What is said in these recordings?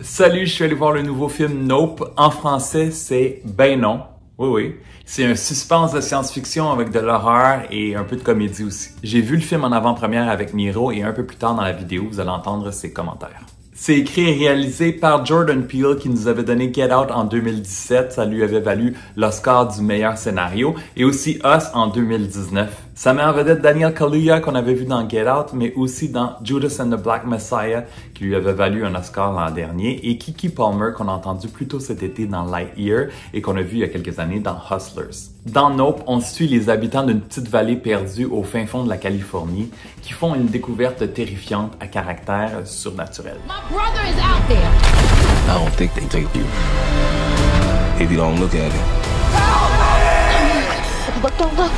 Salut, je suis allé voir le nouveau film Nope. En français, c'est Ben non. Oui, oui. C'est un suspense de science-fiction avec de l'horreur et un peu de comédie aussi. J'ai vu le film en avant-première avec Miro et un peu plus tard dans la vidéo, vous allez entendre ses commentaires. C'est écrit et réalisé par Jordan Peele qui nous avait donné Get Out en 2017. Ça lui avait valu l'Oscar du meilleur scénario et aussi Us en 2019. Ça met en vedette Daniel Kaluuya qu'on avait vu dans Get Out, mais aussi dans Judas and the Black Messiah qui lui avait valu un Oscar l'an dernier et Keke Palmer qu'on a entendu plus tôt cet été dans Lightyear et qu'on a vu il y a quelques années dans Hustlers. Dans Nope, on suit les habitants d'une petite vallée perdue au fin fond de la Californie qui font une découverte terrifiante à caractère surnaturel. My brother is out there. I don't think they take you if you don't look at it. Look, don't look.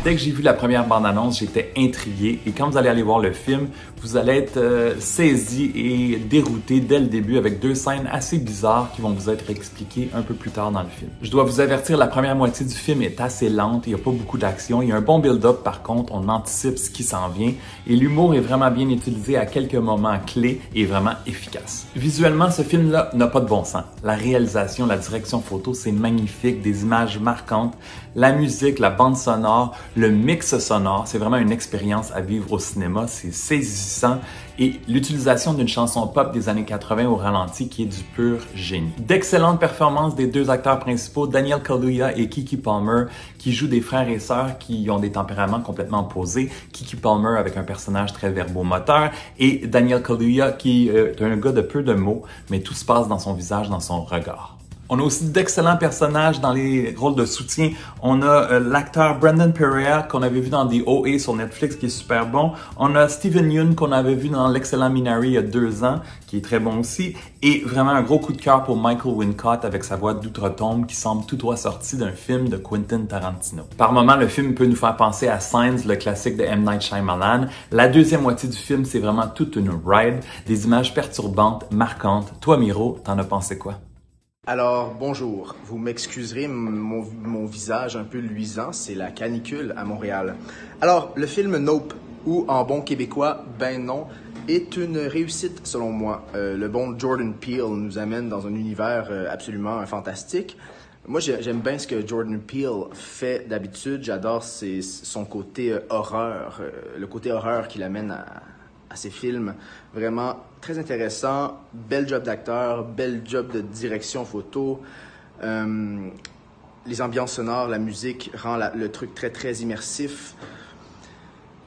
Dès que j'ai vu la première bande-annonce, j'étais intrigué et quand vous allez aller voir le film, vous allez être saisi et dérouté dès le début avec deux scènes assez bizarres qui vont vous être expliquées un peu plus tard dans le film. Je dois vous avertir, la première moitié du film est assez lente, il n'y a pas beaucoup d'action, il y a un bon build-up par contre, on anticipe ce qui s'en vient et l'humour est vraiment bien utilisé à quelques moments clés et vraiment efficace. Visuellement, ce film-là n'a pas de bon sens. La réalisation, la direction photo, c'est magnifique, des images marquantes, la musique, la bande sonore, le mix sonore, c'est vraiment une expérience à vivre au cinéma, c'est saisissant et l'utilisation d'une chanson pop des années 80 au ralenti qui est du pur génie. D'excellentes performances des deux acteurs principaux, Daniel Kaluuya et Keke Palmer, qui jouent des frères et sœurs qui ont des tempéraments complètement opposés. Keke Palmer avec un personnage très verbomoteur et Daniel Kaluuya qui est un gars de peu de mots, mais tout se passe dans son visage, dans son regard. On a aussi d'excellents personnages dans les rôles de soutien. On a l'acteur Brendan Pereira qu'on avait vu dans The OA sur Netflix qui est super bon. On a Steven Yeun qu'on avait vu dans l'excellent Minari il y a 2 ans qui est très bon aussi. Et vraiment un gros coup de cœur pour Michael Wincott avec sa voix d'outre-tombe qui semble tout droit sortie d'un film de Quentin Tarantino. Par moments, le film peut nous faire penser à Signs, le classique de M. Night Shyamalan. La deuxième moitié du film, c'est vraiment toute une ride, des images perturbantes, marquantes. Toi, Miro, t'en as pensé quoi? Alors, bonjour. Vous m'excuserez mon visage un peu luisant, c'est la canicule à Montréal. Alors, le film Nope, ou en bon québécois, Ben non, est une réussite selon moi. Le bon Jordan Peele nous amène dans un univers absolument fantastique. Moi, j'aime bien ce que Jordan Peele fait d'habitude. J'adore son côté horreur, le côté horreur qu'il amène à ses films. Vraiment très intéressant, bel job d'acteur, bel job de direction photo. Les ambiances sonores, la musique rend le truc très très immersif.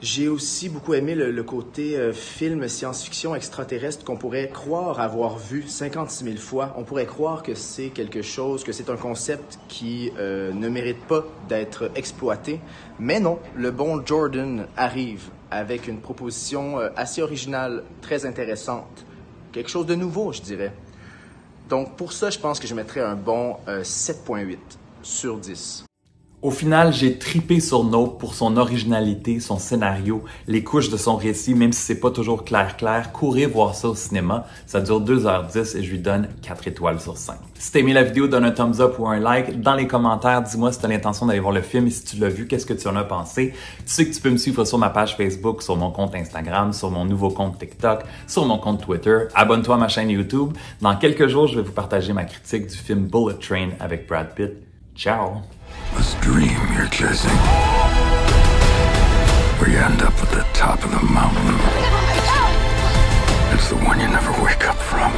J'ai aussi beaucoup aimé le côté film science-fiction extraterrestre qu'on pourrait croire avoir vu 56 000 fois. On pourrait croire que c'est quelque chose, que c'est un concept qui ne mérite pas d'être exploité. Mais non, le bon Jordan arrive avec une proposition assez originale, très intéressante. Quelque chose de nouveau, je dirais. Donc pour ça, je pense que je mettrais un bon 7.8 sur 10. Au final, j'ai tripé sur Nope pour son originalité, son scénario, les couches de son récit, même si c'est pas toujours clair. Courez voir ça au cinéma. Ça dure 2h10 et je lui donne 4 étoiles sur 5. Si t'as aimé la vidéo, donne un thumbs up ou un like. Dans les commentaires, dis-moi si t'as l'intention d'aller voir le film et si tu l'as vu, qu'est-ce que tu en as pensé. Tu sais que tu peux me suivre sur ma page Facebook, sur mon compte Instagram, sur mon nouveau compte TikTok, sur mon compte Twitter. Abonne-toi à ma chaîne YouTube. Dans quelques jours, je vais vous partager ma critique du film Bullet Train avec Brad Pitt. Ciao! This dream you're chasing, where you end up at the top of the mountain, it's the one you never wake up from.